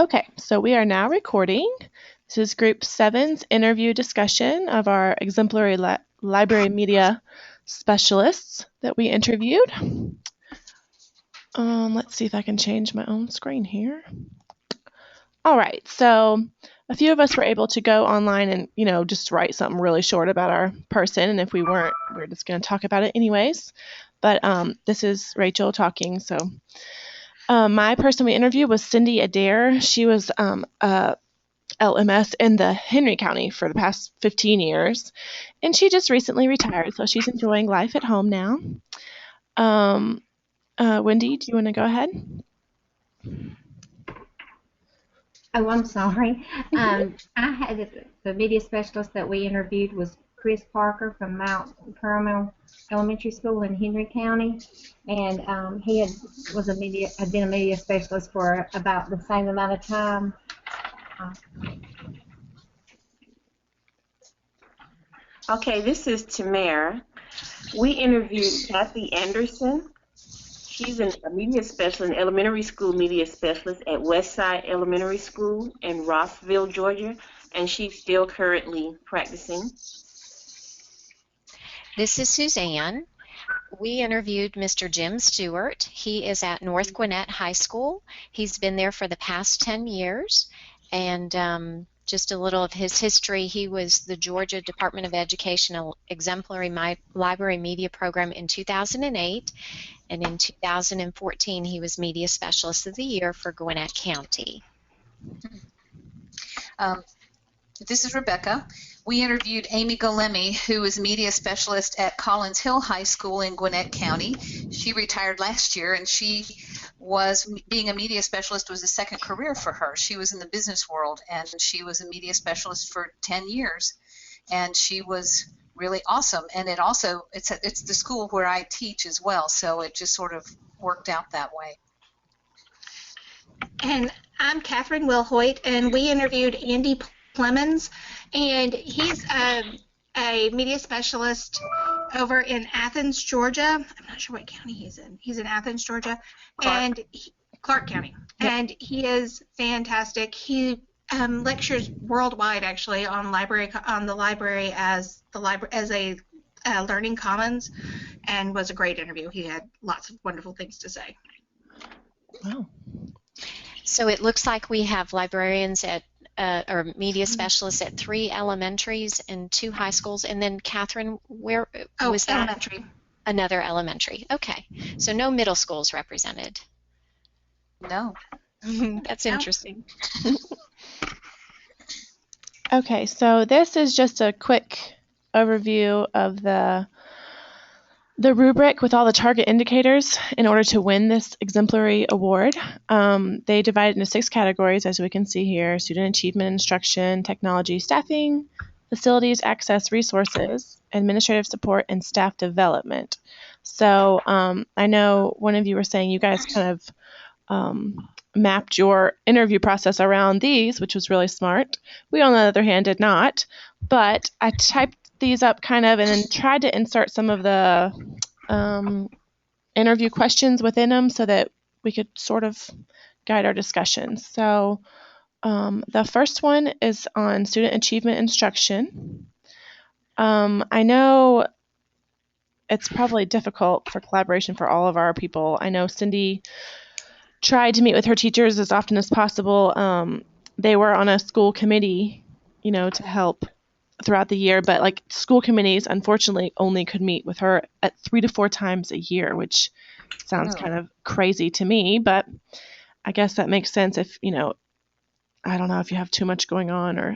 Okay, so we are now recording. This is Group 7's interview discussion of our exemplary library media specialists that we interviewed. Let's see if I can change my own screen here. All right, so a few of us were able to go online and, just write something really short about our person, and if we weren't, we're just going to talk about it anyways. But this is Rachel talking, so my person we interviewed was Cindy Adair. She was a LMS in the Henry County for the past 15 years, and she just recently retired, so she's enjoying life at home now. Wendy, do you want to go ahead? Oh, I'm sorry. I had the media specialist that we interviewed was Chris Parker from Mount Carmel Elementary School in Henry County, and he had been a media specialist for about the same amount of time. Okay, this is Tamara. We interviewed Kathy Anderson. She's a media specialist, an elementary school media specialist at Westside Elementary School in Rossville, Georgia, and she's still currently practicing. This is Suzanne. We interviewed Mr. Jim Stewart. He is at North Gwinnett High School. He's been there for the past 10 years, and just a little of his history. He was the Georgia Department of Education Exemplary Library Media Program in 2008, and in 2014 he was Media Specialist of the Year for Gwinnett County. This is Rebecca. We interviewed Amy Golemi, who is Media Specialist at Collins Hill High School in Gwinnett County. She retired last year, and being a media specialist was a second career for her. She was in the business world, and she was a media specialist for 10 years, and she was really awesome. And it's the school where I teach as well, so it just sort of worked out that way. And I'm Catherine Wilhoit, and we interviewed Andy Clemens, and he's a media specialist over in Athens, Georgia. I'm not sure what county he's in. He's in Athens, Georgia, and Clark County. Yep. And he is fantastic. He lectures worldwide, actually, on the library as a learning commons, and was a great interview. He had lots of wonderful things to say. Wow. So it looks like we have librarians or media specialists at 3 elementaries and 2 high schools. And then, Catherine, where was that? Elementary. Another elementary. Okay. So no middle schools represented. No. That's interesting. Okay, so this is just a quick overview of the rubric with all the target indicators in order to win this exemplary award. They divide into 6 categories, as we can see here: student achievement, instruction, technology, staffing, facilities, access, resources, administrative support, and staff development. So I know one of you were saying you guys kind of mapped your interview process around these, which was really smart. We, on the other hand, did not, but I typed these up kind of and then tried to insert some of the interview questions within them so that we could sort of guide our discussion. So the first one is on student achievement instruction. I know it's probably difficult for collaboration for all of our people. I know Cindy tried to meet with her teachers as often as possible. They were on a school committee, to help throughout the year, but school committees unfortunately only could meet with her at 3 to 4 times a year, which sounds kind of crazy to me, but I guess that makes sense if, I don't know if you have too much going on, or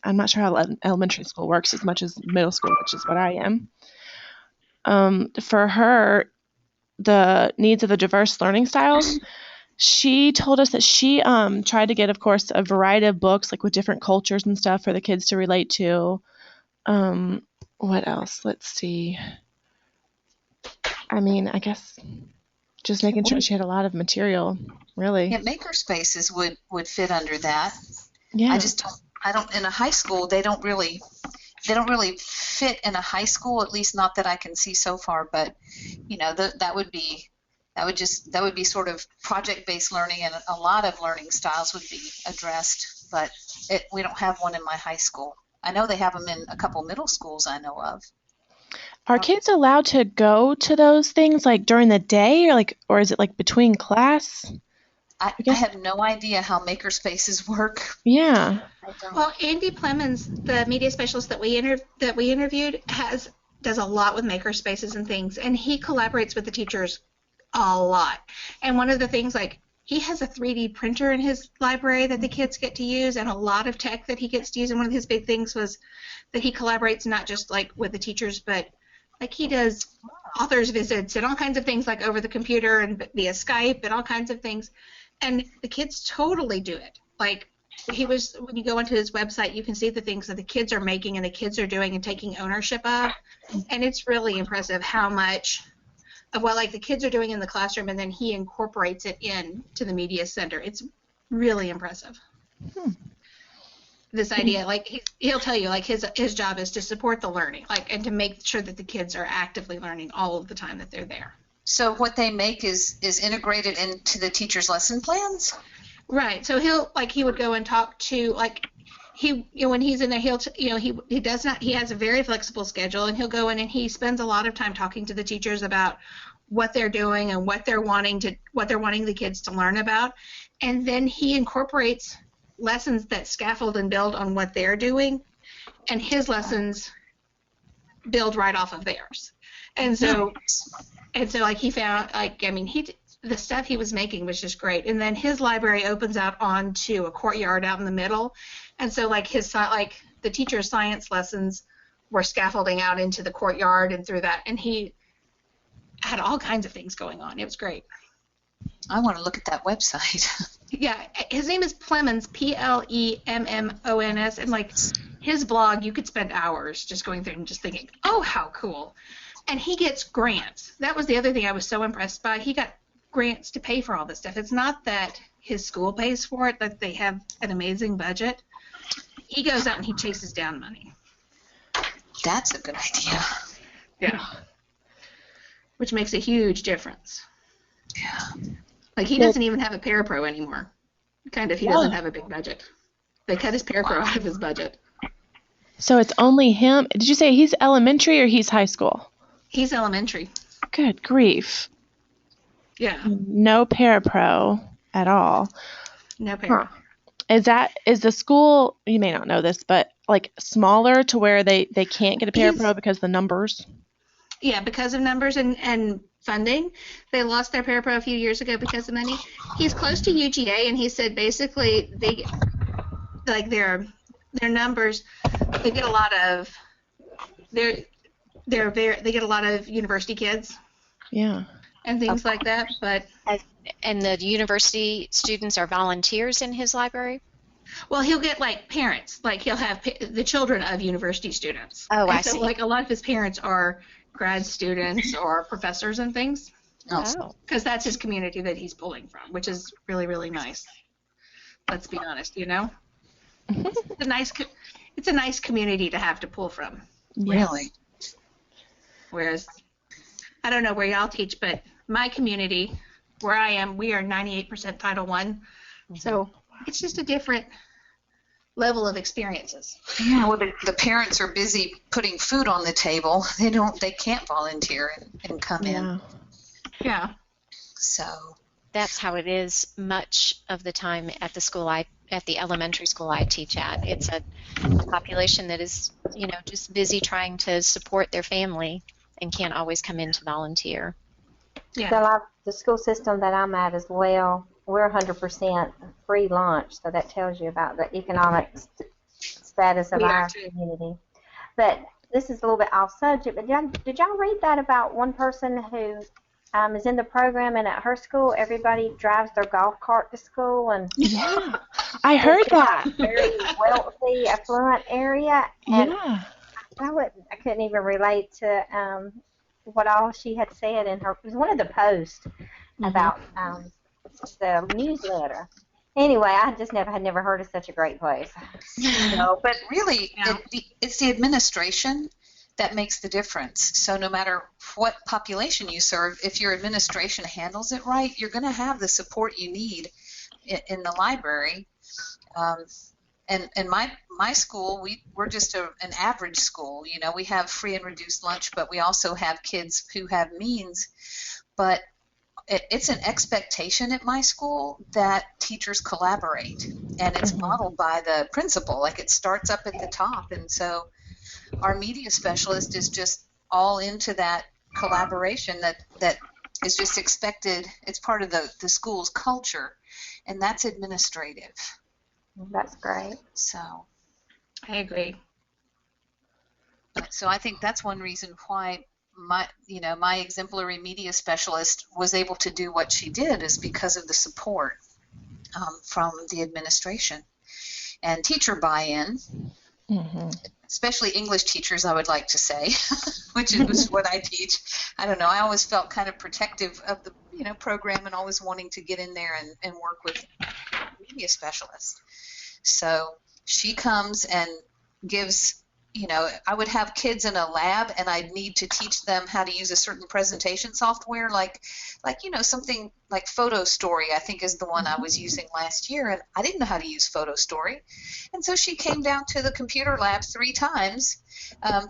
I'm not sure how elementary school works as much as middle school, which is what I am. For her, the needs of the diverse learning styles, she told us that she tried to get, of course, a variety of books with different cultures and stuff for the kids to relate to. What else? Let's see. I mean, I guess just making sure she had a lot of material, really. Yeah, makerspaces would fit under that. Yeah. I don't in a high school they don't really fit in a high school, at least not that I can see so far, but that would be That would be sort of project-based learning, and a lot of learning styles would be addressed, but we don't have one in my high school. I know they have them in a couple middle schools I know of. Are kids allowed to go to those things like during the day, or is it like between class? I have no idea how makerspaces work. Yeah. I don't. Well, Andy Plemons, the media specialist that we interviewed, does a lot with makerspaces and things, and he collaborates with the teachers a lot. And one of the things, like, he has a 3D printer in his library that the kids get to use, and a lot of tech that he gets to use. And one of his big things was that he collaborates not just like with the teachers, but like he does authors visits and all kinds of things like over the computer and via Skype and all kinds of things. And the kids totally do it. Like, when you go onto his website, you can see the things that the kids are making and the kids are doing and taking ownership of. And it's really impressive how much of what like the kids are doing in the classroom, and then he incorporates it into the media center. It's really impressive. This idea, like he'll tell you, like his job is to support the learning, like, and to make sure that the kids are actively learning all of the time that they're there. So what they make is integrated into the teacher's lesson plans? Right. So he would go and talk to, like, when he's in there, he has a very flexible schedule, and he'll go in and he spends a lot of time talking to the teachers about what they're doing and what they're wanting the kids to learn about, and then he incorporates lessons that scaffold and build on what they're doing, and his lessons build right off of theirs. And so like he found, like, I mean, the stuff he was making was just great. And then his library opens out onto a courtyard out in the middle. And so like the teacher's science lessons were scaffolding out into the courtyard and through that. And he had all kinds of things going on. It was great. I want to look at that website. Yeah, his name is Plemons, Plemons, and like his blog, you could spend hours just going through and just thinking, oh, how cool. And he gets grants. That was the other thing I was so impressed by. He got grants to pay for all this stuff. It's not that his school pays for it, that they have an amazing budget. He goes out and he chases down money. That's a good idea. Yeah. Which makes a huge difference. Yeah. Like, he doesn't even have a parapro anymore. He doesn't have a big budget. They cut his parapro out of his budget. So it's only him. Did you say he's elementary or he's high school? He's elementary. Good grief. Yeah. No parapro at all. No parapro. Is the school, you may not know this, but like smaller to where they can't get a parapro because the numbers? Yeah, because of numbers and funding. They lost their parapro a few years ago because of money. He's close to UGA, and he said basically they, like, their numbers, they get a lot of they get a lot of university kids. Yeah. And things like that, but And the university students are volunteers in his library? well, he'll get like parents, like he'll have the children of university students. Oh, I so, see. Like a lot of his parents are grad students or professors and things, Oh. because that's his community that he's pulling from, which is really, really nice. Let's be honest, you know. It's a nice community to have to pull from. Really? Whereas, I don't know where y'all teach, but my community, where I am, we are 98% Title I. So it's just a different level of experiences. Yeah, well, the parents are busy putting food on the table. They can't volunteer and come in. Yeah. So That's how it is much of the time at the elementary school I teach at. It's a population that is, just busy trying to support their family and can't always come in to volunteer. Yeah. The school system that I'm at as well, we're 100% free lunch, so that tells you about the economic status of We are our too. community. But this is a little bit off subject, but did y'all read that about one person who is in the program, and at her school, everybody drives their golf cart to school, and Yeah. I heard that. very wealthy, affluent area, and Yeah. I couldn't even relate to what all she had said in her. It was one of the posts about the newsletter. Anyway, I just had never heard of such a great place. no, but really, Yeah. it's the administration that makes the difference. So no matter what population you serve, if your administration handles it right, you're going to have the support you need in the library. And my school, we're just an average school. You know, we have free and reduced lunch, but we also have kids who have means. But it's an expectation at my school that teachers collaborate, and it's modeled by the principal. Like, it starts up at the top, and so our media specialist is just all into that collaboration that is just expected. It's part of the school's culture, and that's administrative. That's great. So I agree. I think that's one reason why my exemplary media specialist was able to do what she did, is because of the support from the administration and teacher buy-in. Mm-hmm. Especially English teachers, I would like to say, which is what I teach. I don't know. I always felt kind of protective of the program, and always wanting to get in there and work with media specialists. So she comes and gives. I would have kids in a lab, and I'd need to teach them how to use a certain presentation software, like something like Photo Story, I think is the one I was using last year, and I didn't know how to use Photo Story. And so she came down to the computer lab 3 times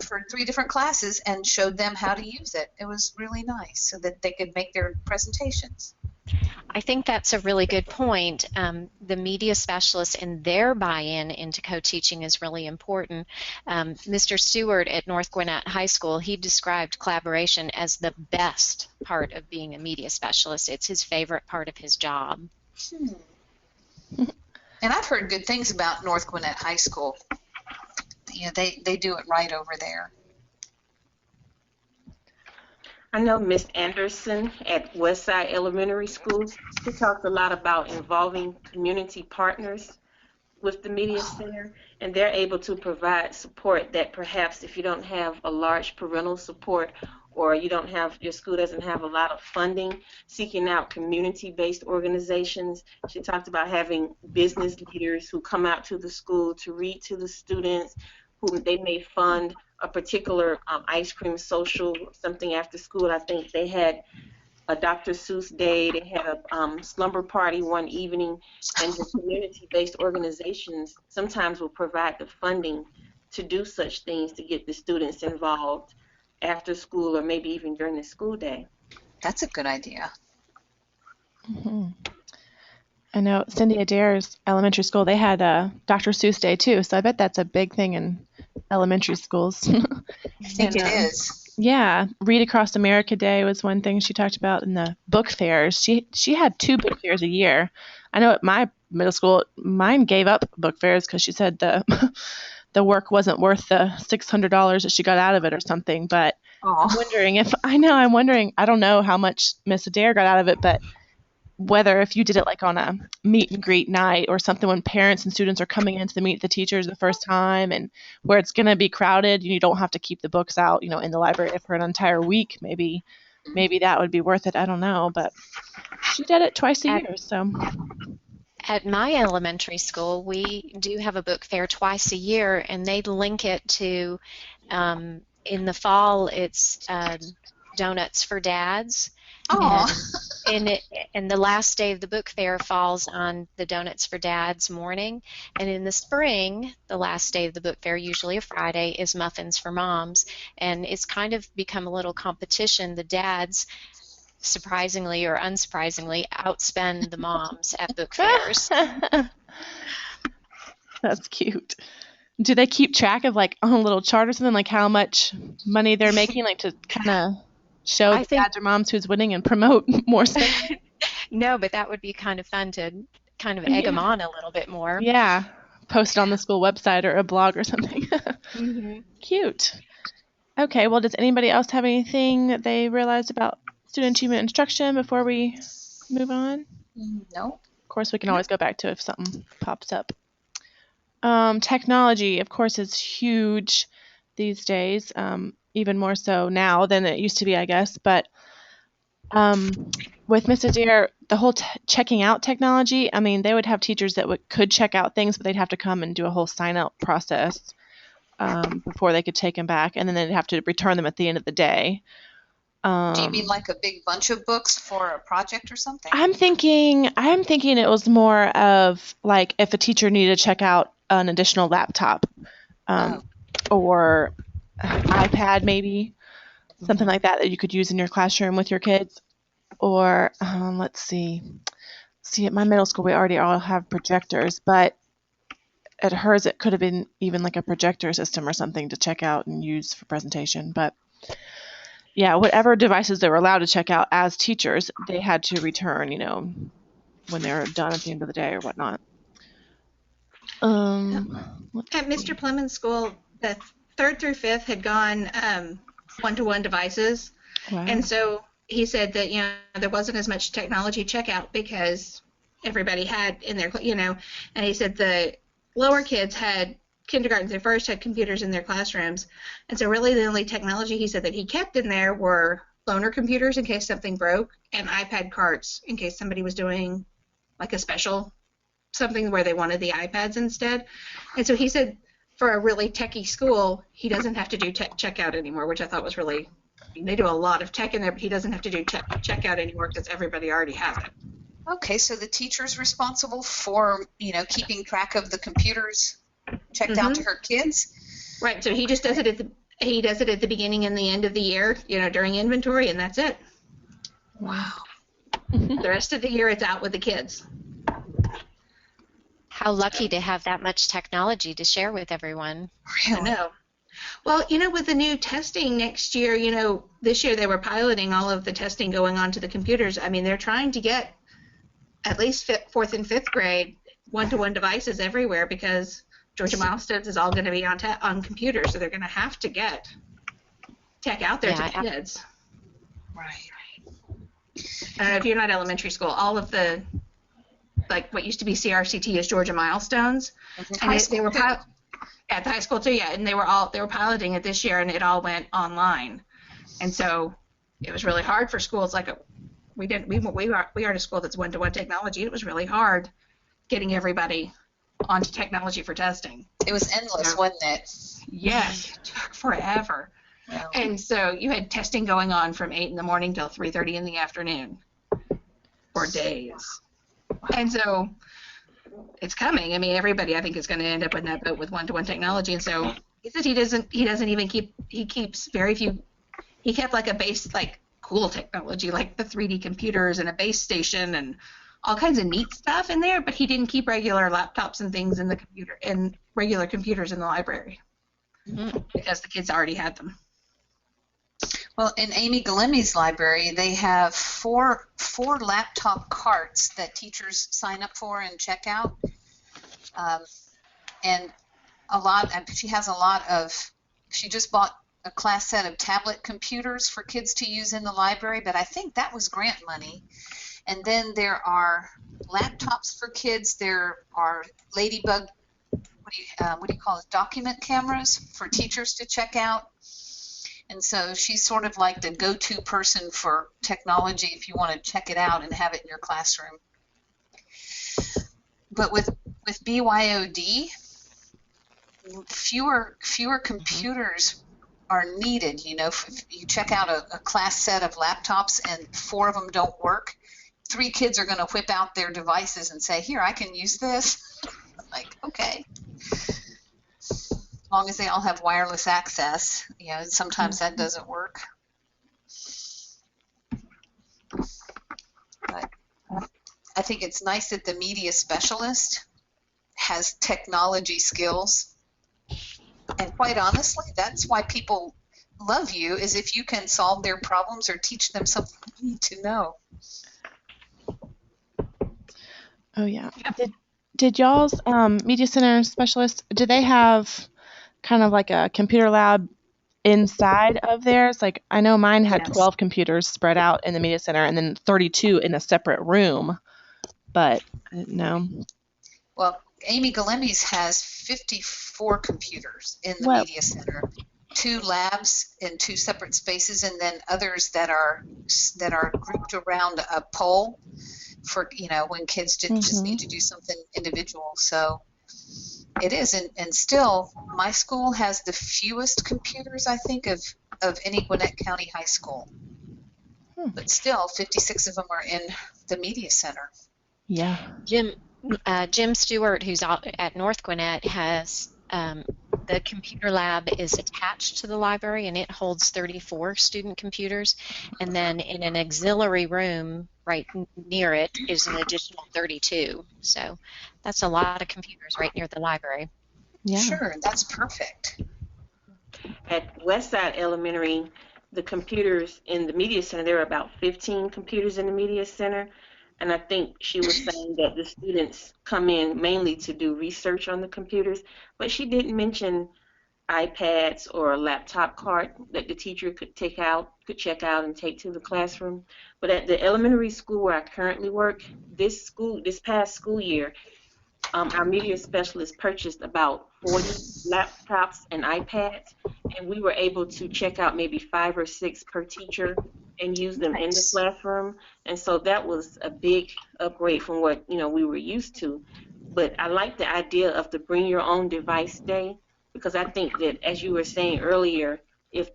for 3 different classes and showed them how to use it. It was really nice, so that they could make their presentations. I think that's a really good point. The media specialists and their buy-in into co-teaching is really important. Mr. Stewart at North Gwinnett High School, he described collaboration as the best part of being a media specialist. It's his favorite part of his job. And I've heard good things about North Gwinnett High School. They do it right over there. I know Miss Anderson at Westside Elementary School. She talked a lot about involving community partners with the Media Center, and they're able to provide support that perhaps if you don't have a large parental support, or your school doesn't have a lot of funding, seeking out community-based organizations. She talked about having business leaders who come out to the school to read to the students, who they may fund a particular ice cream social, something after school. I think they had a Dr. Seuss day, they had a slumber party one evening, and the community-based organizations sometimes will provide the funding to do such things to get the students involved after school, or maybe even during the school day. That's a good idea. Mm-hmm. I know Cindy Adair's elementary school, they had a Dr. Seuss Day too, so I bet that's a big thing in elementary schools. I think it is. Yeah, Read Across America Day was one thing she talked about, in the book fairs. She had 2 book fairs a year. I know at my middle school, mine gave up book fairs because she said the work wasn't worth the $600 that she got out of it or something. But I'm wondering, I don't know how much Miss Adair got out of it, but whether if you did it like on a meet and greet night or something when parents and students are coming in to meet the teachers the first time, and where it's going to be crowded, you don't have to keep the books out, in the library for an entire week. Maybe that would be worth it. I don't know, but she did it twice a year. So at my elementary school, we do have a book fair twice a year, and they link it to, in the fall, it's Donuts for Dads. And the last day of the book fair falls on the Donuts for Dads morning. And in the spring, the last day of the book fair, usually a Friday, is Muffins for Moms. And it's kind of become a little competition. The dads, surprisingly or unsurprisingly, outspend the moms at book fairs. That's cute. Do they keep track of, like, on a little chart or something, like how much money they're making, like, to kind of show the dads or moms who's winning and promote more stuff? No, but that would be kind of fun to kind of egg them on a little bit more. Yeah, post it on the school website or a blog or something. Mm-hmm. Cute. Okay, well, does anybody else have anything that they realized about student achievement instruction before we move on? No. Of course, we can always go back to if something pops up. Technology, of course, is huge these days. Even more so now than it used to be, I guess. But with Miss Adair, the whole checking out technology, I mean, they would have teachers that could check out things, but they'd have to come and do a whole sign-out process. before they could take them back, and then they'd have to return them at the end of the day. Do you mean like a big bunch of books for a project or something? I'm thinking it was more of like if a teacher needed to check out an additional laptop, or iPad maybe, something like that you could use in your classroom with your kids. Or let's see, at my middle school we already all have projectors, but at hers it could have been even like a projector system or something to check out and use for presentation. But yeah, whatever devices they were allowed to check out as teachers, they had to return, when they were done at the end of the day or whatnot. At Mr. Plemons' school, the 3rd through 5th had gone one-to-one devices. Wow. And so he said that, there wasn't as much technology checkout because everybody had in their, and he said the lower kids had kindergartens at first had computers in their classrooms. And so really the only technology he said that he kept in there were loaner computers in case something broke and iPad carts in case somebody was doing like a special something where they wanted the iPads instead. And so he said for a really techie school, he doesn't have to do checkout anymore, which I thought was really, they do a lot of tech in there, but he doesn't have to do checkout anymore because everybody already has it. Okay, so the teacher's responsible for, keeping track of the computers checked out to her kids? Right, so he just does it at the beginning and the end of the year, during inventory, and that's it. Wow. The rest of the year it's out with the kids. How lucky to have that much technology to share with everyone. I know. Well, with the new testing next year, this year they were piloting all of the testing going on to the computers. I mean, they're trying to get at least 4th and 5th grade one-to-one devices everywhere because Georgia Milestones is all going to be on computers, so they're going to have to get tech out there to the kids. Right. I don't know if you're not elementary school, all of the, like what used to be CRCT is Georgia Milestones. Mm-hmm. And they were at the high school too, yeah, and they were piloting it this year and it all went online. And so it was really hard for schools like we are a school that's one-to-one technology. It was really hard getting everybody onto technology for testing. It was endless, wasn't it? Yes, it took forever. Wow. And so you had testing going on from 8 in the morning till 3:30 in the afternoon for days. And so it's coming. I mean, everybody I think is going to end up in that boat with one-to-one technology. And so he said he doesn't even he keeps very few. He kept like a base, like cool technology, like the 3D computers and a base station and all kinds of neat stuff in there, but he didn't keep regular laptops and things in the computer and regular computers in the library because the kids already had them. Well, in Amy Galemi's library, they have four laptop carts that teachers sign up for and check out, and she has a lot of. She just bought a class set of tablet computers for kids to use in the library, but I think that was grant money. And then there are laptops for kids. There are Ladybug, what do you call it, document cameras for teachers to check out. And so she's sort of like the go-to person for technology if you want to check it out and have it in your classroom. But with BYOD, fewer computers are needed. If you check out a class set of laptops and 4 of them don't work, 3 kids are going to whip out their devices and say, here, I can use this. Like, okay. As long as they all have wireless access, sometimes that doesn't work. But I think it's nice that the media specialist has technology skills. And quite honestly, that's why people love you, is if you can solve their problems or teach them something they need to know. Oh, yeah. Did y'all's media center specialists, do they have kind of like a computer lab inside of theirs? Like, I know mine had 12 computers spread out in the media center and then 32 in a separate room, but I didn't know. Well, Amy Galemi's has 54 computers in the media center, 2 labs in 2 separate spaces, and then others that are grouped around a pole for when kids just need to do something individual. So It is, and still, my school has the fewest computers, I think, of any Gwinnett County high school. But still, 56 of them are in the media center. Yeah. Jim Stewart, who's at North Gwinnett, has the computer lab is attached to the library, and it holds 34 student computers. And then in an auxiliary room right near it is an additional 32. So that's a lot of computers right near the library. Yeah. Sure, that's perfect. At Westside Elementary, the computers in the media center, there are about 15 computers in the media center. And I think she was saying that the students come in mainly to do research on the computers, but she didn't mention iPads or a laptop cart that the teacher could check out and take to the classroom. But at the elementary school where I currently work, this past school year, our media specialist purchased about 40 laptops and iPads, and we were able to check out maybe 5 or 6 per teacher and use them in the classroom. And so that was a big upgrade from what we were used to. But I like the idea of the bring your own device day, because I think that, as you were saying earlier, if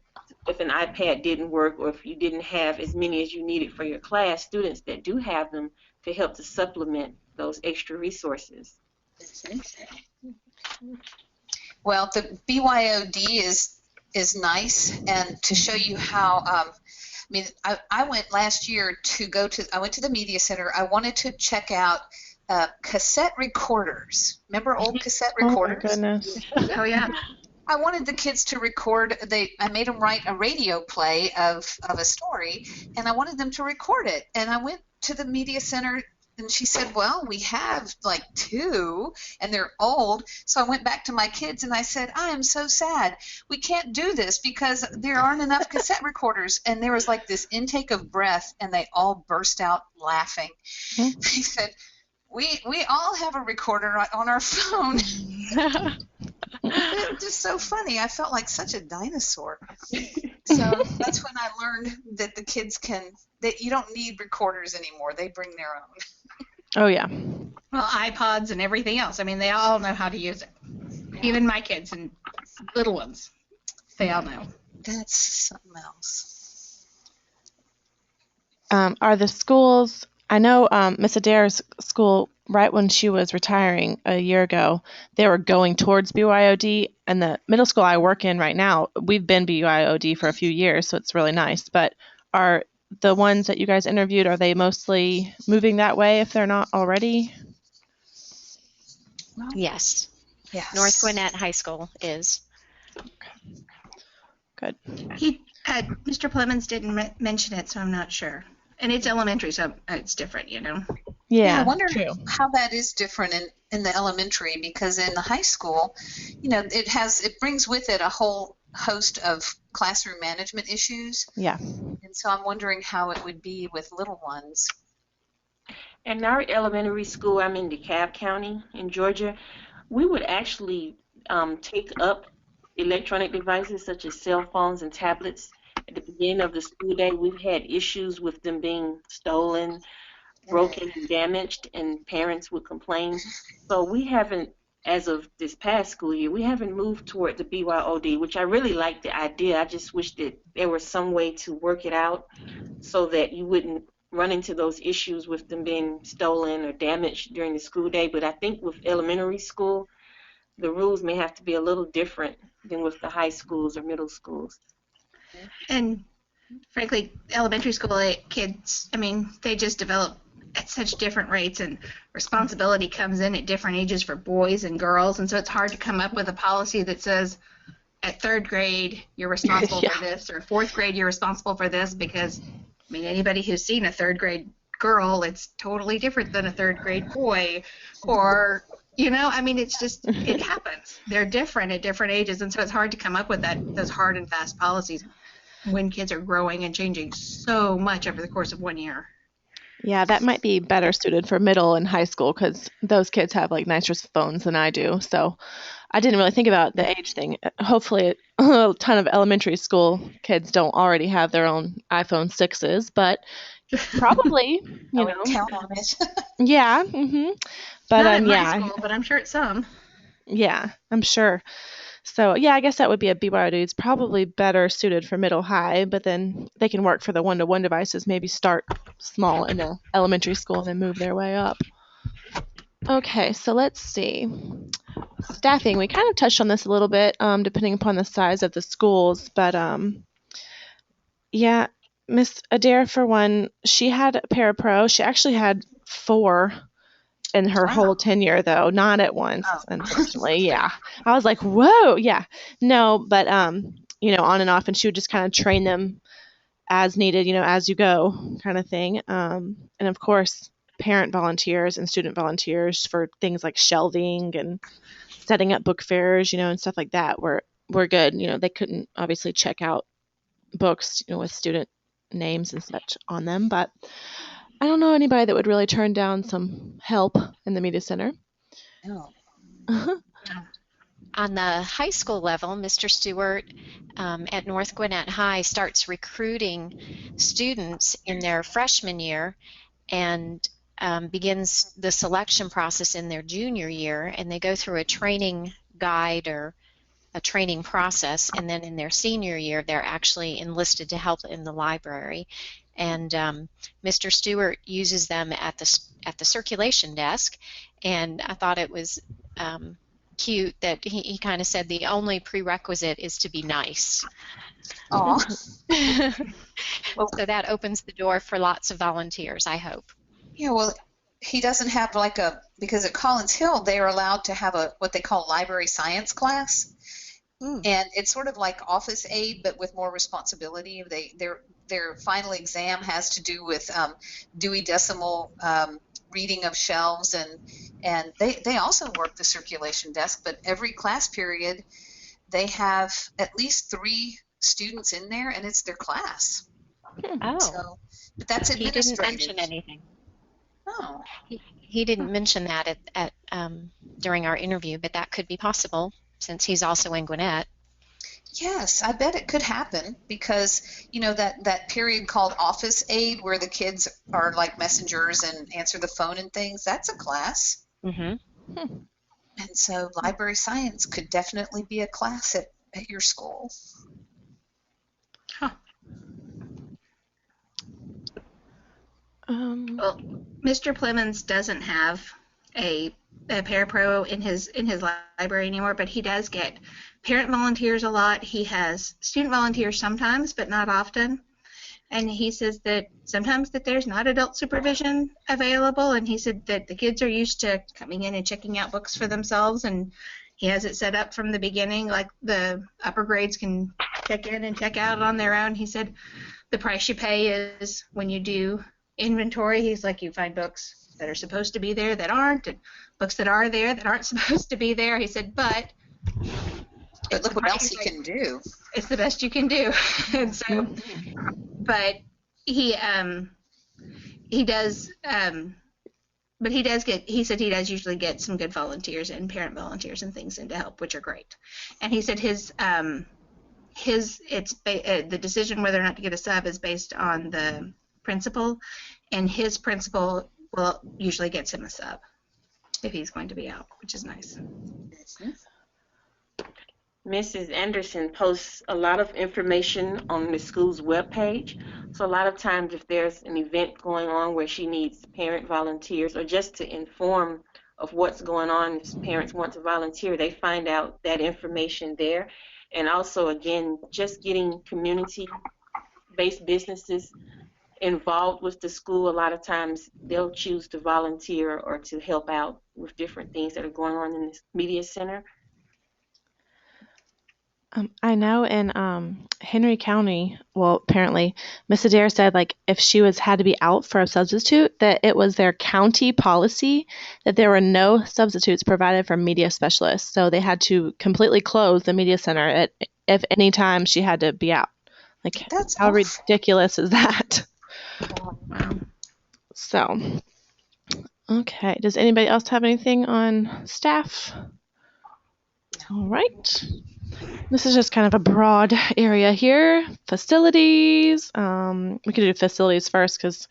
an iPad didn't work or if you didn't have as many as you needed for your class, students that do have them could help to supplement those extra resources. Well, the BYOD is nice, and to show you how. I went last year I went to the media center. I wanted to check out cassette recorders. Remember old cassette recorders? Oh my goodness. Oh yeah. I wanted the kids to record. I made them write a radio play of a story, and I wanted them to record it. And I went to the media center, and she said, well, we have like 2, and they're old. So I went back to my kids, and I said, I am so sad. We can't do this because there aren't enough cassette recorders. And there was like this intake of breath, and they all burst out laughing. They said, we all have a recorder on our phone. It was just so funny. I felt like such a dinosaur. So that's when I learned that the kids that you don't need recorders anymore. They bring their own. Oh, yeah. Well, iPods and everything else. I mean, they all know how to use it. Even my kids and little ones. They all know. That's something else. Are the schools, I know Miss Adair's school, right when she was retiring a year ago, they were going towards BYOD, and the middle school I work in right now, we've been BYOD for a few years, so it's really nice. But are the ones that you guys interviewed, are they mostly moving that way if they're not already? Yes. Yes. North Gwinnett High School is. Good. Mr. Plemons didn't mention it, so I'm not sure. And it's elementary, so it's different, Yeah, I wonder true. how that is different in the elementary, because in the high school, it brings with it a whole host of classroom management issues. Yeah. And so I'm wondering how it would be with little ones. In our elementary school, I'm in DeKalb County in Georgia, we would actually take up electronic devices such as cell phones and tablets. At the beginning of the school day, we've had issues with them being stolen, broken, and damaged, and parents would complain. So we haven't, as of this past school year, we haven't moved toward the BYOD, which I really like the idea. I just wish that there was some way to work it out so that you wouldn't run into those issues with them being stolen or damaged during the school day. But I think with elementary school, the rules may have to be a little different than with the high schools or middle schools. And frankly, elementary school kids, they just develop at such different rates, and responsibility comes in at different ages for boys and girls, and so it's hard to come up with a policy that says at 3rd grade you're responsible for this, or 4th grade you're responsible for this, because anybody who's seen a 3rd grade girl, it's totally different than a 3rd grade boy, or it's just, it happens. They're different at different ages, and so it's hard to come up with those hard and fast policies when kids are growing and changing so much over the course of 1 year. Yeah, that might be better suited for middle and high school because those kids have nicer phones than I do. So I didn't really think about the age thing. Hopefully a ton of elementary school kids don't already have their own iPhone 6s, but probably, Count on it. Yeah. Mm-hmm. But Not at my yeah. school, but I'm sure it's some. Yeah, I'm sure. So yeah, I guess that would be a BYOD. It's probably better suited for middle high, but then they can work for the one-to-one devices, maybe start small in the elementary school and then move their way up. Okay, so let's see. Staffing, we kind of touched on this a little bit, depending upon the size of the schools, but yeah, Miss Adair, for one, she had a parapro. She actually had 4 in her Wow. whole tenure, though, not at once, Oh. unfortunately. Yeah, I was like, whoa, yeah, no, but on and off, and she would just kind of train them as needed, as you go, kind of thing. And of course, parent volunteers and student volunteers for things like shelving and setting up book fairs, and stuff like that were good. They couldn't obviously check out books, with student names and such on them, but I don't know anybody that would really turn down some help in the media center. No. On the high school level, Mr. Stewart at North Gwinnett High starts recruiting students in their freshman year and begins the selection process in their junior year, and they go through a training guide or a training process, and then in their senior year they're actually enlisted to help in the library. And Mr. Stewart uses them at the circulation desk, and I thought it was cute that he kind of said the only prerequisite is to be nice. Aw. So that opens the door for lots of volunteers, I hope. Yeah, well, he doesn't have because at Collins Hill they are allowed to have what they call library science class. And it's sort of like office aid, but with more responsibility. Their final exam has to do with Dewey Decimal reading of shelves, and they also work the circulation desk. But every class period, they have at least 3 students in there, and it's their class. Oh, So, but that's he didn't administrative. mention anything. Oh, He didn't mention that at during our interview, but that could be possible since he's also in Gwinnett. yes, I bet it could happen because that period called office aid where the kids are like messengers and answer the phone and things. That's a class, Mm-hmm. and so library science could definitely be a class at your school. Well, Mr. Plemons doesn't have a parapro in his library anymore, but he does get parent volunteers a lot. He has student volunteers sometimes, but not often. And he says that sometimes that there's not adult supervision available, and he said that the kids are used to coming in and checking out books for themselves, and he has it set up from the beginning, like the upper grades can check in and check out on their own. He said the price you pay is when you do inventory. He's like, you find books that are supposed to be there that aren't, and books that are there that aren't supposed to be there. He said, but Look what else he can do. it's the best you can do. And so, but he does, but he said he does usually get some good volunteers and parent volunteers and things in to help, which are great. And he said the decision whether or not to get a sub is based on the principal, and his principal will usually gets him a sub if he's going to be out, which is nice. Mrs. Anderson posts a lot of information on the school's webpage. So a lot of times if there's an event going on where she needs parent volunteers or just to inform of what's going on, if parents want to volunteer, they find out that information there. And also, again, just getting community-based businesses involved with the school. A lot of times they'll choose to volunteer or to help out with different things that are going on in this media center. I know in Henry County, well, apparently, Miss Adair said like if she had to be out for a substitute, that it was their county policy that there were no substitutes provided for media specialists, so they had to completely close the media center if any time she had to be out. Like, That's how awful. ridiculous is that? Wow. So, okay. Does anybody else have anything on staff? All right. This is just kind of a broad area here. Facilities. We could do facilities first because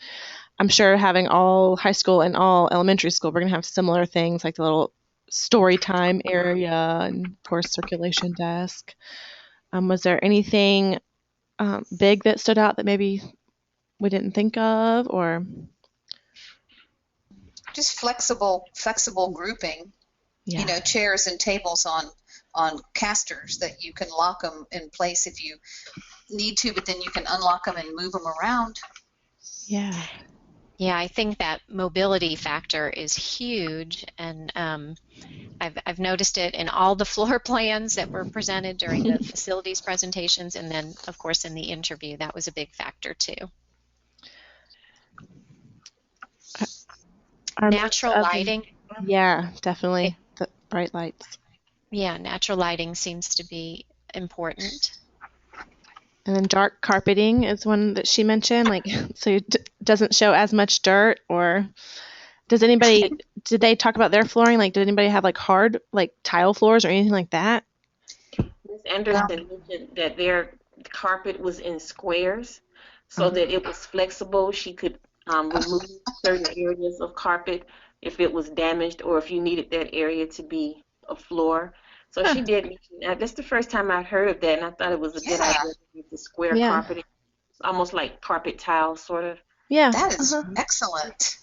I'm sure having all high school and all elementary school, we're going to have similar things like the little story time area and of course circulation desk. Was there anything big that stood out that maybe we didn't think of, or Just flexible grouping. yeah, You know, chairs and tables on casters that you can lock them in place if you need to, but then you can unlock them and move them around. yeah, Yeah, I think that mobility factor is huge, and I've noticed it in all the floor plans that were presented during the facilities presentations, and then of course in the interview. That was a big factor too. Are most Natural of the- lighting. yeah, definitely the bright lights. Yeah, natural lighting seems to be important. And then dark carpeting is one that she mentioned, like so it doesn't show as much dirt. Or did they talk about their flooring? Like, did anybody have like hard like tile floors or anything like that? Ms. Anderson mentioned that their carpet was in squares so that it was flexible. She could remove certain areas of carpet if it was damaged or if you needed that area to be a floor. So she did mention that. That's the first time I heard of that, and I thought it was a good idea to use the square Yeah. carpeting. It's almost like carpet tile, sort of. Yeah. That is excellent.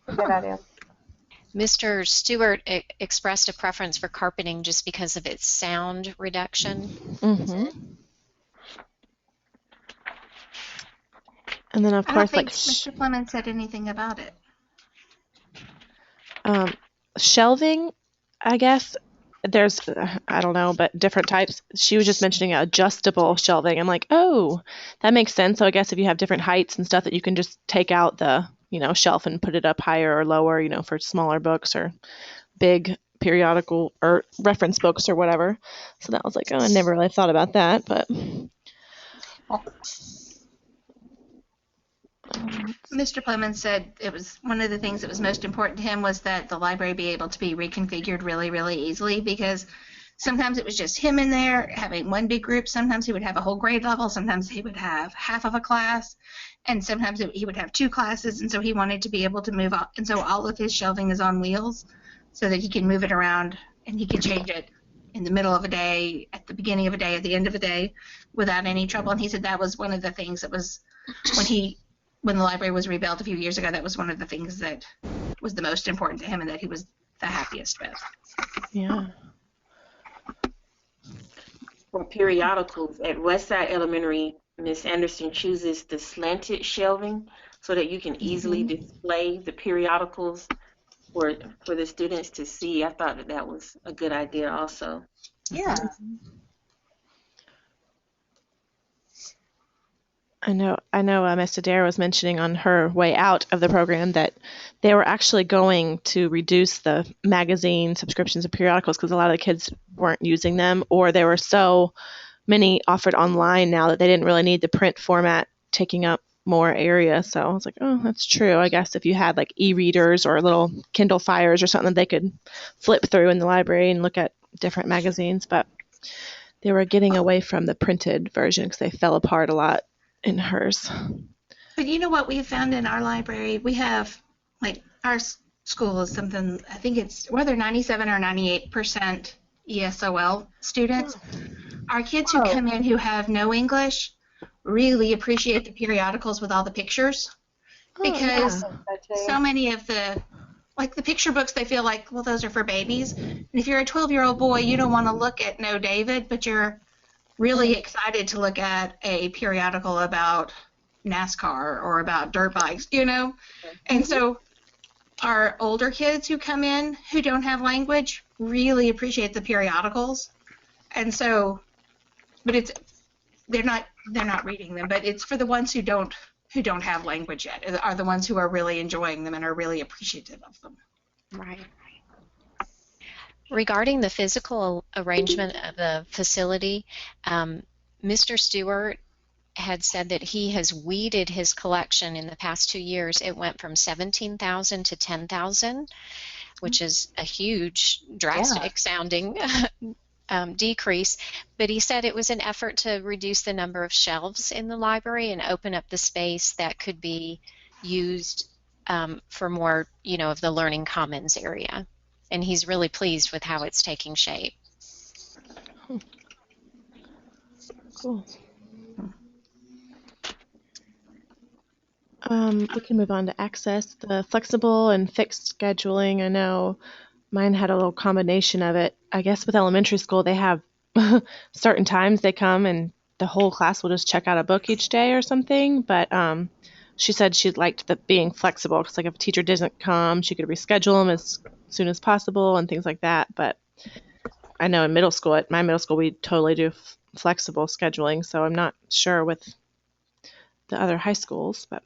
Good idea. Mr. Stewart expressed a preference for carpeting just because of its sound reduction. Mm-hmm. And then of I don't course think like Mr. Fleming said anything about it. shelving, I guess. There's, I don't know, but different types. She was just mentioning adjustable shelving. I'm like, oh, that makes sense. So I guess if you have different heights and stuff that you can just take out the, shelf and put it up higher or lower, for smaller books or big periodical or reference books or whatever. So that was like, oh, I never really thought about that, but Mr. Fleming said it was one of the things that was most important to him was that the library be able to be reconfigured really, really easily, because sometimes it was just him in there having one big group. Sometimes he would have a whole grade level. Sometimes he would have half of a class. And sometimes he would have two classes. And so he wanted to be able to move up. And so all of his shelving is on wheels so that he can move it around and he can change it in the middle of a day, at the beginning of a day, at the end of a day without any trouble. And he said that was one of the things that was when the library was rebuilt a few years ago, that was one of the things that was the most important to him and that he was the happiest with. yeah. For periodicals at Westside Elementary, Ms. Anderson chooses the slanted shelving so that you can easily display the periodicals for the students to see. I thought that was a good idea also. Yeah. I know. Ms. Adair was mentioning on her way out of the program that they were actually going to reduce the magazine subscriptions of periodicals because a lot of the kids weren't using them, or there were so many offered online now that they didn't really need the print format taking up more area. So I was like, oh, that's true. I guess if you had like e-readers or little Kindle Fires or something, they could flip through in the library and look at different magazines, but they were getting away from the printed version because they fell apart a lot in hers. But you know what we found in our library? We have, like, our school is something, I think it's whether 97 or 98% ESOL students. Our kids who come in who have no English really appreciate the periodicals with all the pictures, because so many of the picture books, they feel like, well, those are for babies. And if you're a 12-year-old boy, you don't want to look at No David, but you're really excited to look at a periodical about NASCAR or about dirt bikes, And so our older kids who come in who don't have language really appreciate the periodicals. And so, but they're not reading them, but it's for the ones who don't have language yet, are the ones who are really enjoying them and are really appreciative of them. Right. Regarding the physical arrangement of the facility, Mr. Stewart had said that he has weeded his collection in the past 2 years. It went from 17,000 to 10,000, which is a huge, drastic sounding decrease. But he said it was an effort to reduce the number of shelves in the library and open up the space that could be used for more, of the Learning Commons area. and he's really pleased with how it's taking shape. Cool. We can move on to access. The flexible and fixed scheduling. I know mine had a little combination of it. I guess with elementary school, they have certain times they come and the whole class will just check out a book each day or something. But she said she liked the being flexible because, like, if a teacher doesn't come, she could reschedule them as soon as possible and things like that. But I know in middle school, at my middle school, we totally do flexible scheduling. So I'm not sure with the other high schools, but.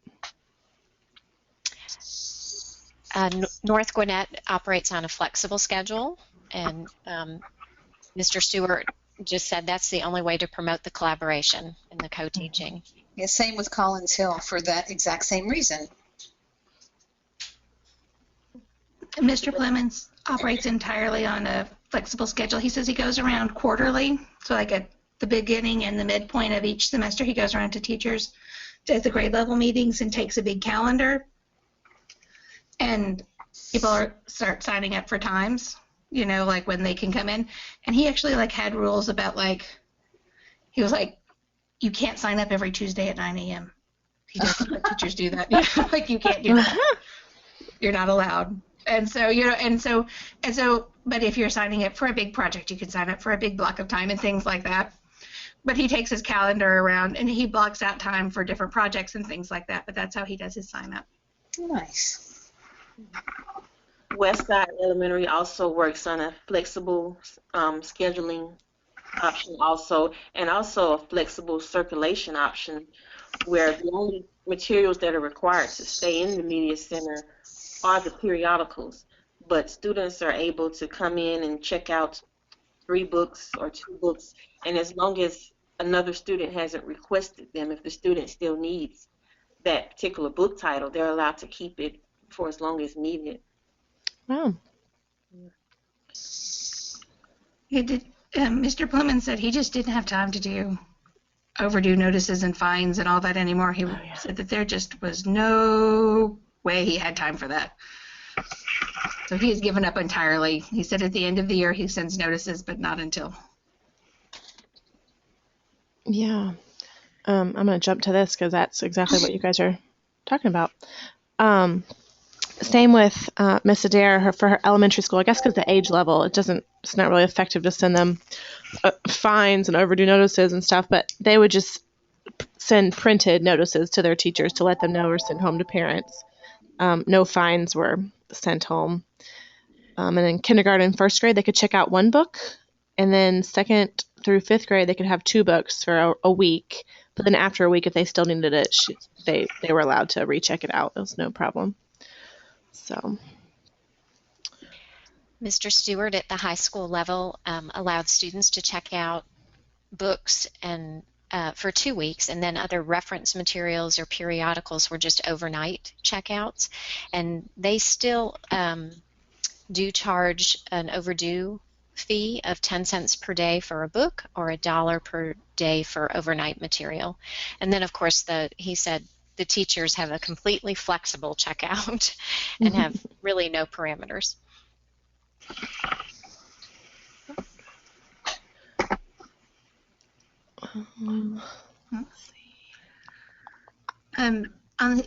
North Gwinnett operates on a flexible schedule, and Mr. Stewart just said that's the only way to promote the collaboration and the co-teaching. Yeah, same with Collins Hill for that exact same reason. Mr. Plemons operates entirely on a flexible schedule. He says he goes around quarterly, so like at the beginning and the midpoint of each semester, he goes around to teachers, does the grade level meetings, and takes a big calendar. And people start signing up for times, you know, like when they can come in. And he actually like had rules about like, he was like, you can't sign up every Tuesday at 9 a.m. He doesn't let teachers do that. Like you can't do that. You're not allowed. And so, you know, but if you're signing up for a big project, you can sign up for a big block of time and things like that. But he takes his calendar around and he blocks out time for different projects and things like that. But that's how he does his sign up. Nice. Westside Elementary also works on a flexible scheduling option also, and also a flexible circulation option where the only materials that are required to stay in the media center are the periodicals, but students are able to come in and check out 3 books or 2 books, and as long as another student hasn't requested them, if the student still needs that particular book title, they're allowed to keep it for as long as needed. Wow. He did. Mr. Plemons said he just didn't have time to do overdue notices and fines and all that anymore. He said that there just was no way he had time for that. So he has given up entirely. He said at the end of the year he sends notices, but not until. Yeah. I'm going to jump to this because that's exactly what you guys are talking about. Same with Miss Adair for her elementary school. I guess because the age level, it's not really effective to send them fines and overdue notices and stuff, but they would just send printed notices to their teachers to let them know or send home to parents. No fines were sent home. And in kindergarten and first grade, they could check out 1 book, and then 2nd through 5th grade, they could have 2 books for a week. But then after a week, if they still needed it, they were allowed to recheck it out. It was no problem. So, Mr. Stewart at the high school level allowed students to check out books and for 2 weeks, and then other reference materials or periodicals were just overnight checkouts. And they still do charge an overdue fee of 10 cents per day for a book or $1 per day for overnight material. And then, of course, he said the teachers have a completely flexible checkout and have really no parameters.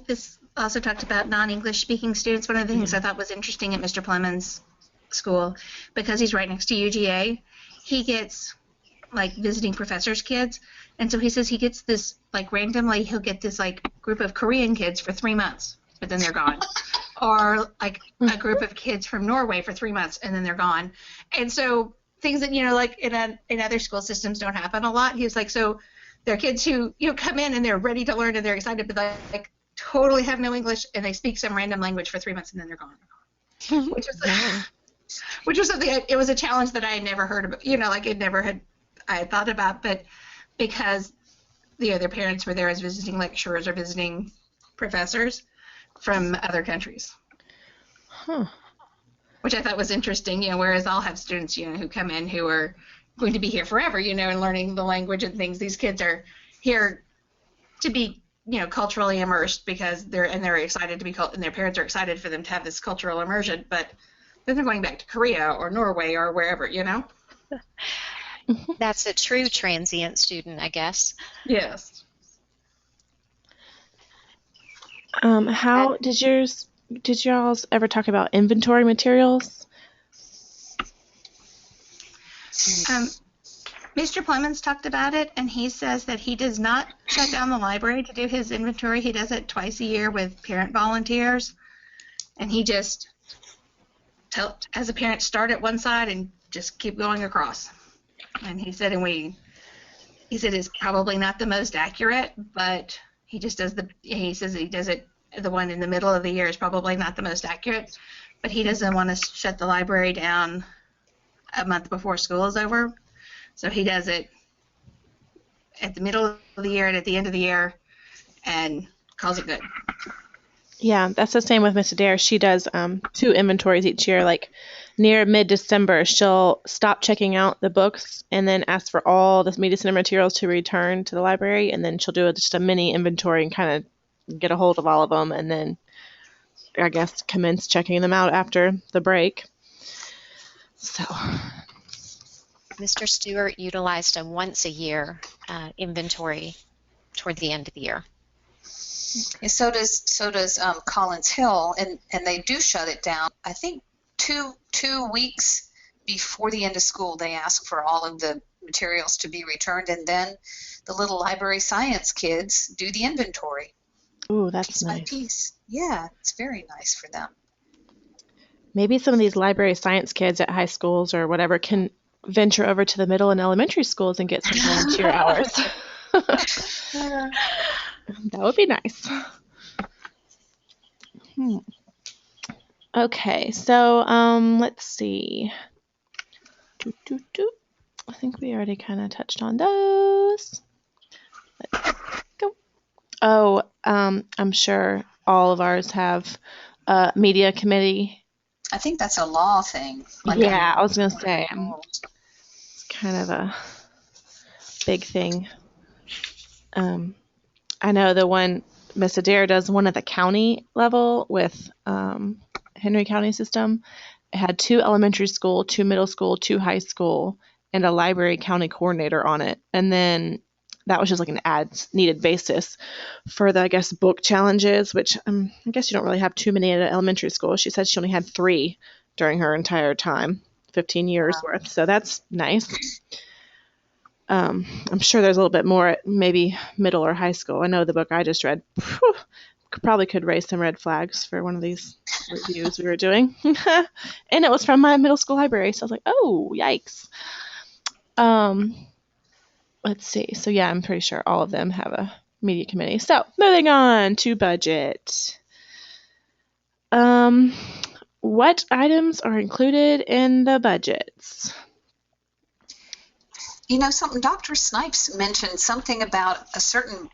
This also talked about non-English speaking students. One of the things I thought was interesting at Mr. Plemons' school, because he's right next to UGA, he gets like visiting professors' kids, and so he says he gets this like randomly he'll get this like group of Korean kids for 3 months, but then they're gone, or like a group of kids from Norway for 3 months and then they're gone, and so things that like in other school systems don't happen a lot. He's like, so there are kids who come in and they're ready to learn and they're excited, but like totally have no English and they speak some random language for 3 months and then they're gone, which was something. It was a challenge that I had never heard about. Like I had thought about, but because their parents were there as visiting lecturers or visiting professors from other countries. Which I thought was interesting, whereas I'll have students, who come in who are going to be here forever, and learning the language and things. These kids are here to be, culturally immersed because they're excited to be and their parents are excited for them to have this cultural immersion, but then they're going back to Korea or Norway or wherever, you know? That's a true transient student, I guess. Yes. How did y'all ever talk about inventory materials? Mr. Plemons talked about it, and he says that he does not shut down the library to do his inventory. He does it twice a year with parent volunteers, and he just as a parent, start at one side and just keep going across. And he said, it's probably not the most accurate, but he just does he says he does it, the one in the middle of the year is probably not the most accurate, but he doesn't want to shut the library down a month before school is over. So he does it at the middle of the year and at the end of the year and calls it good. Yeah, that's the same with Miss Adair. She does 2 inventories each year. Like near mid-December, she'll stop checking out the books and then ask for all the media center materials to return to the library, and then she'll do just a mini inventory and kind of get a hold of all of them, and then I guess commence checking them out after the break. So Mr. Stewart utilized a once-a-year inventory toward the end of the year. And so does Collins Hill, and they do shut it down. I think two weeks before the end of school, they ask for all of the materials to be returned, and then the little library science kids do the inventory. Ooh, that's piece nice. by piece. Yeah, it's very nice for them. Maybe some of these library science kids at high schools or whatever can venture over to the middle and elementary schools and get some volunteer hours. That would be nice. Okay, so let's see. I think we already kind of touched on those. Let's go. Oh, I'm sure all of ours have media committee. I think that's a law thing. Yeah, I was going to say, it's kind of a big thing. I know the one Miss Adair does one at the county level with Henry County system. It had 2 elementary school, 2 middle school, 2 high school, and a library county coordinator on it. And then that was just like an as-needed basis for the, I guess, book challenges, which I guess you don't really have too many at an elementary school. She said she only had 3 during her entire time, 15 years worth. So that's nice. I'm sure there's a little bit more at maybe middle or high school. I know the book I just read probably could raise some red flags for one of these reviews we were doing. And it was from my middle school library, so I was like, oh, yikes. Let's see. So yeah, I'm pretty sure all of them have a media committee. So moving on to budget. What items are included in the budgets? You know, Dr. Snipes mentioned something about a certain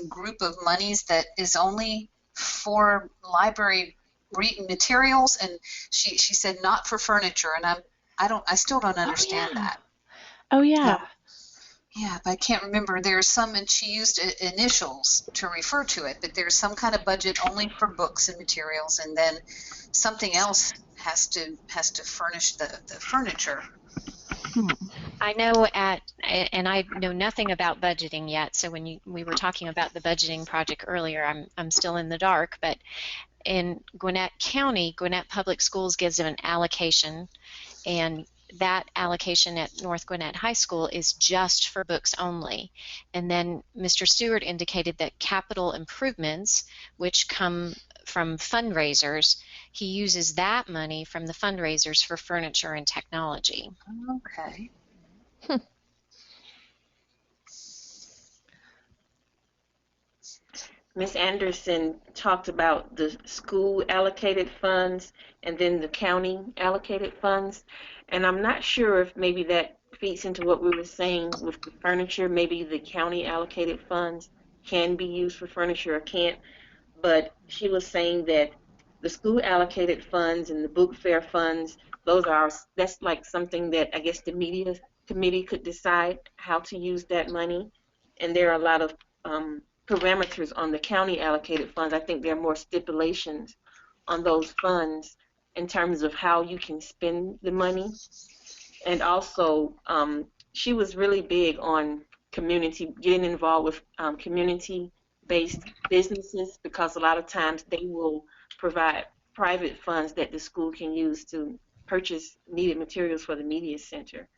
group of monies that is only for library materials, and she said not for furniture, and I still don't understand that. Oh yeah. Yeah, but I can't remember. There's some, and she used initials to refer to it, but there's some kind of budget only for books and materials, and then something else has to furnish the furniture. I know and I know nothing about budgeting yet, so when we were talking about the budgeting project earlier, I'm still in the dark, but in Gwinnett County, Gwinnett Public Schools gives an allocation, and that allocation at North Gwinnett High School is just for books only. And then Mr. Stewart indicated that capital improvements, which come from fundraisers, he uses that money from the fundraisers for furniture and technology. Okay. Ms. Anderson talked about the school allocated funds and then the county allocated funds. And I'm not sure if maybe that feeds into what we were saying with the furniture. Maybe the county allocated funds can be used for furniture or can't. But she was saying that the school allocated funds and the book fair funds, that's like something that I guess the media committee could decide how to use that money. And there are a lot of parameters on the county allocated funds. I think there are more stipulations on those funds in terms of how you can spend the money. And also, she was really big on getting involved with community-based businesses, because a lot of times they will provide private funds that the school can use to purchase needed materials for the media center.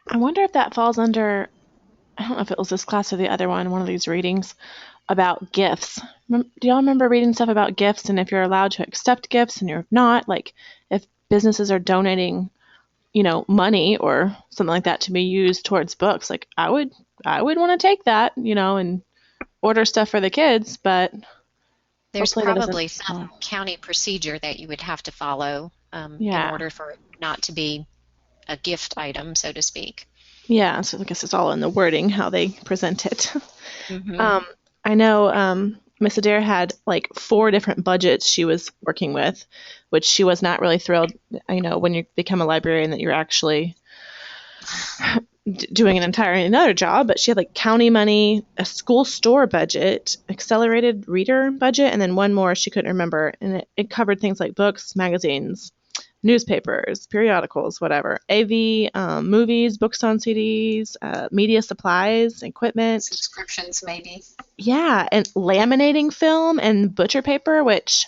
I wonder if that falls under, I don't know if it was this class or the other one of these readings about gifts. Do y'all remember reading stuff about gifts and if you're allowed to accept gifts and you're not? Like if businesses are donating, money or something like that to be used towards books, like I would want to take that, and order stuff for the kids, but There's hopefully that doesn't- probably some county procedure that you would have to follow in Yeah. order for it not to be a gift item, so to speak. Yeah, so I guess it's all in the wording, how they present it. Mhm. I know Miss Adair had like 4 different budgets she was working with, which she was not really thrilled, when you become a librarian that you're actually doing an entirely another job. But she had like county money, a school store budget, accelerated reader budget, and then one more she couldn't remember. And it covered things like books, magazines, newspapers, periodicals, whatever, AV, movies, books on CDs, media supplies, equipment. Subscriptions, maybe. Yeah, and laminating film and butcher paper, which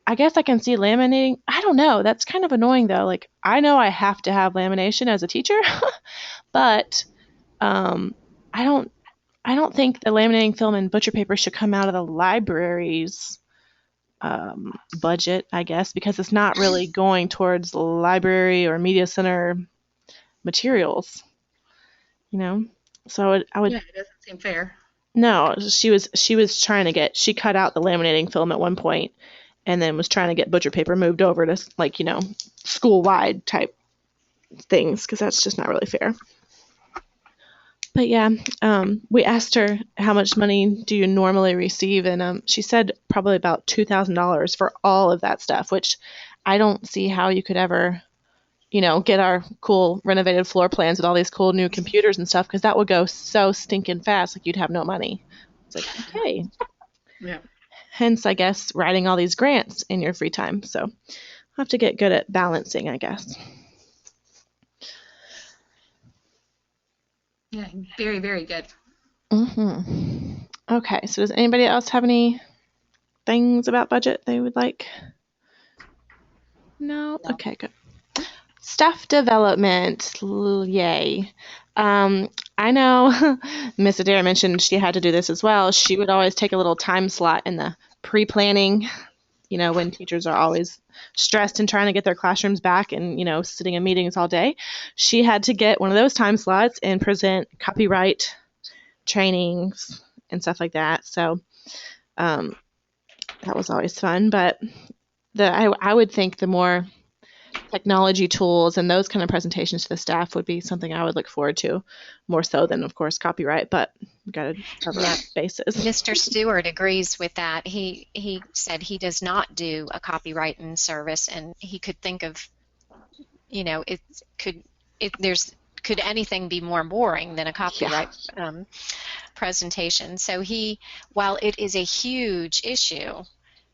I guess I can see laminating. I don't know. That's kind of annoying though. Like I know I have to have lamination as a teacher, but I don't think the laminating film and butcher paper should come out of the library's budget, I guess, because it's not really going towards library or media center materials, So I would Yeah, it doesn't seem fair. no. She was trying to she cut out the laminating film at one point, and then was trying to get butcher paper moved over to like school wide type things, because that's just not really fair. But yeah, we asked her how much money do you normally receive, and she said probably about $2,000 for all of that stuff, which I don't see how you could ever, get our cool renovated floor plans with all these cool new computers and stuff, because that would go so stinking fast, like you'd have no money. It's like, okay. Yeah. Hence, I guess, writing all these grants in your free time. So I'll have to get good at balancing, I guess. Yeah, very, very good. Okay, so does anybody else have any things about budget they would like? No? Okay, good. Staff development, yay. I know Miss Adair mentioned she had to do this as well. She would always take a little time slot in the pre-planning, when teachers are always stressed and trying to get their classrooms back and, sitting in meetings all day. She had to get one of those time slots and present copyright trainings and stuff like that. So that was always fun. But I would think the more technology tools and those kind of presentations to the staff would be something I would look forward to, more so than, of course, copyright, but we've got to cover our bases. Mr. Stewart agrees with that. He said he does not do a copywriting service, and he could think of, could anything be more boring than a copyright presentation? So while it is a huge issue,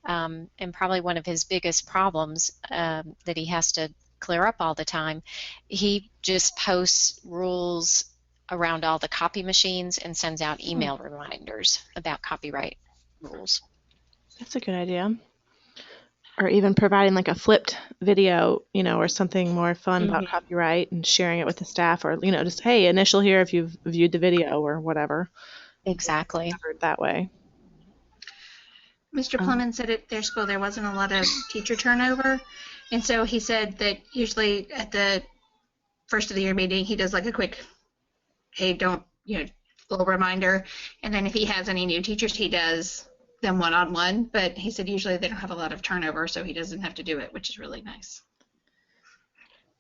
and probably one of his biggest problems that he has to clear up all the time, he just posts rules around all the copy machines and sends out email reminders about copyright rules. That's a good idea. Or even providing like a flipped video, or something more fun about copyright and sharing it with the staff, or, just, hey, initial here if you've viewed the video or whatever. Exactly. Covered that way. Mr. Clemens said at their school there wasn't a lot of teacher turnover, and so he said that usually at the first of the year meeting he does like a quick, hey, don't, little reminder, and then if he has any new teachers he does them one-on-one, but he said usually they don't have a lot of turnover, so he doesn't have to do it, which is really nice.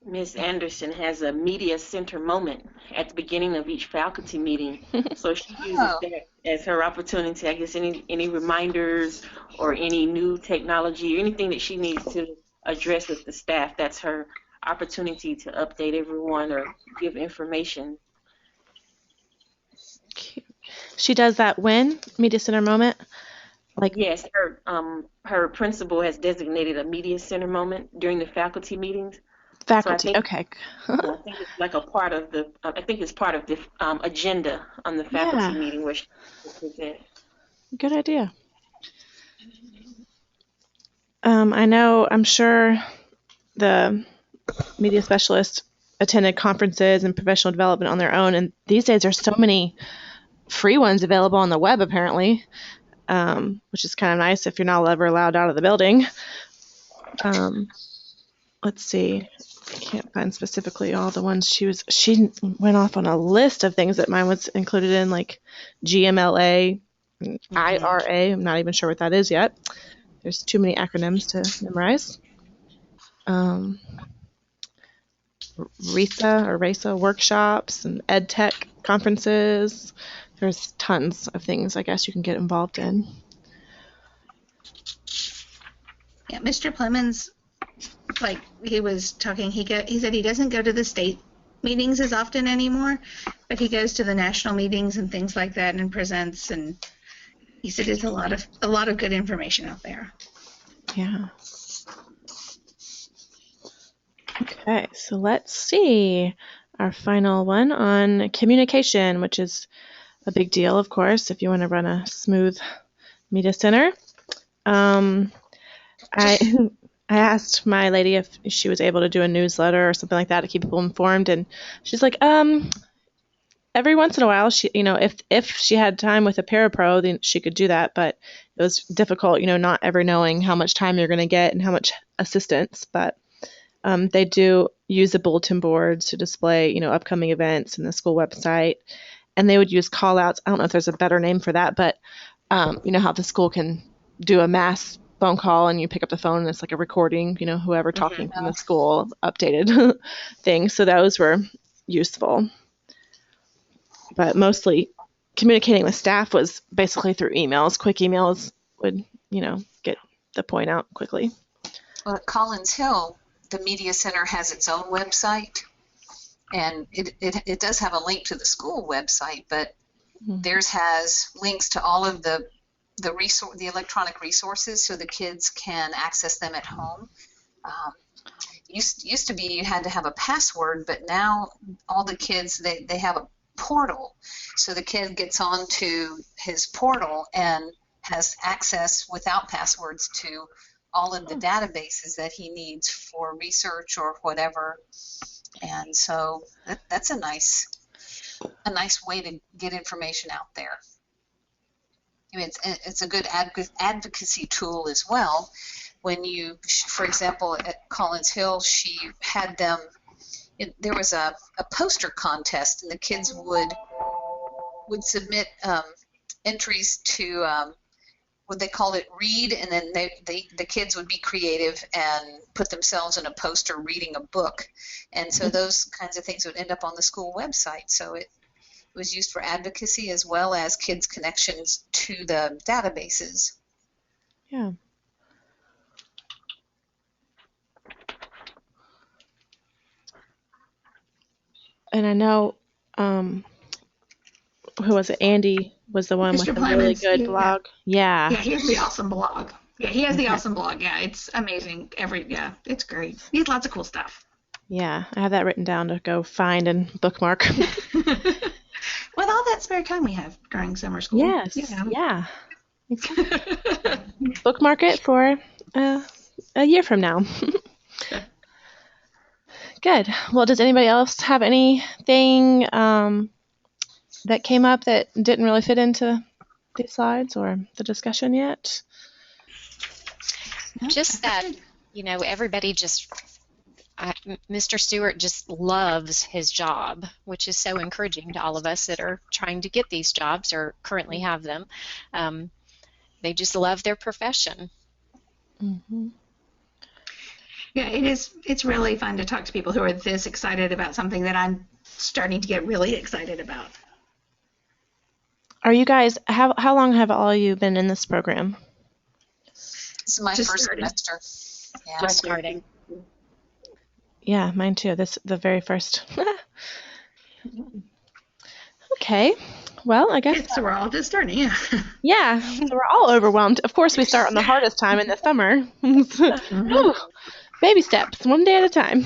Ms. Anderson has a media center moment at the beginning of each faculty meeting. So she uses that as her opportunity, I guess, any reminders or any new technology or anything that she needs to address with the staff. That's her opportunity to update everyone or give information. She does that when? Media center moment? Like, Yes, her principal has designated a media center moment during the faculty meetings. So I faculty. think Okay. I think it's like a part of the I think it's part of the agenda on the faculty Yeah, meeting where she will present. good idea. I'm sure the media specialist attended conferences and professional development on their own, and these days there's so many free ones available on the web apparently, which is kind of nice if you're not ever allowed out of the building. Um, let's see. I can't find specifically all the ones she went off on a list of things that mine was included in, like GMLA, IRA. I'm not even sure what that is yet. There's too many acronyms to memorize. RESA workshops and ed tech conferences. There's tons of things I guess you can get involved in. Yeah, Mr. Plemons, like he was talking, he said he doesn't go to the state meetings as often anymore, but he goes to the national meetings and things like that and presents, and he said there's a lot of good information out there. Yeah. Okay, so let's see our final one on communication, which is a big deal, of course, if you want to run a smooth media center. I I asked my lady if she was able to do a newsletter or something like that to keep people informed, and she's like, every once in a while, if she had time with a parapro, then she could do that, but it was difficult, not ever knowing how much time you're going to get and how much assistance. But they do use the bulletin boards to display, upcoming events in the school website, and they would use call outs. I don't know if there's a better name for that, but you know how the school can do a mass phone call and you pick up the phone and it's like a recording, whoever talking from the school updated thing. So those were useful. But mostly communicating with staff was basically through emails. Quick emails would, get the point out quickly. Well, at Collins Hill, the Media Center has its own website, and it does have a link to the school website, but theirs has links to all of the electronic resources so the kids can access them at home. Used to be you had to have a password, but now all the kids, they have a portal. So the kid gets onto his portal and has access without passwords to all of the databases that he needs for research or whatever. And so that's a nice way to get information out there. I mean, it's a good advocacy tool as well. When you, for example, at Collins Hill, she had them, there was a poster contest, and the kids would submit entries to what they called it, read, and then the kids would be creative and put themselves in a poster reading a book. And so those kinds of things would end up on the school website. So it was used for advocacy as well as kids' connections to the databases. Yeah. And I know, who was it? Andy was the one Mr. with the really Plemons, good blog. Yeah. Yeah, he has the awesome blog. Yeah, he has the awesome blog. Yeah, it's amazing. It's great. He has lots of cool stuff. Yeah, I have that written down to go find and bookmark. With all that spare time we have during summer school. Yes. Yeah. Bookmark it for a year from now. Good. Well, does anybody else have anything that came up that didn't really fit into these slides or the discussion yet? Just that, everybody Mr. Stewart just loves his job, which is so encouraging to all of us that are trying to get these jobs or currently have them. They just love their profession. Mm-hmm. Yeah, it's really fun to talk to people who are this excited about something that I'm starting to get really excited about. Are you guys, how long have all of you been in this program? This is my first semester. Yeah, just starting. Yeah, mine too. The very first. Okay. Well, I guess, So we're all just starting, yeah. yeah, so we're all overwhelmed. Of course, we start on the hardest time in the summer. Whew. Baby steps, one day at a time.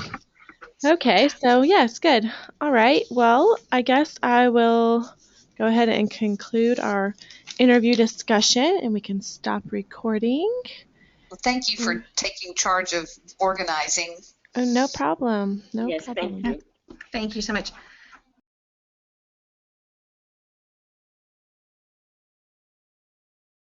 Okay, so yes, good. All right, well, I guess I will go ahead and conclude our interview discussion, and we can stop recording. Well, thank you for taking charge of organizing. No problem. No Yes, problem. thank you. Thank you so much.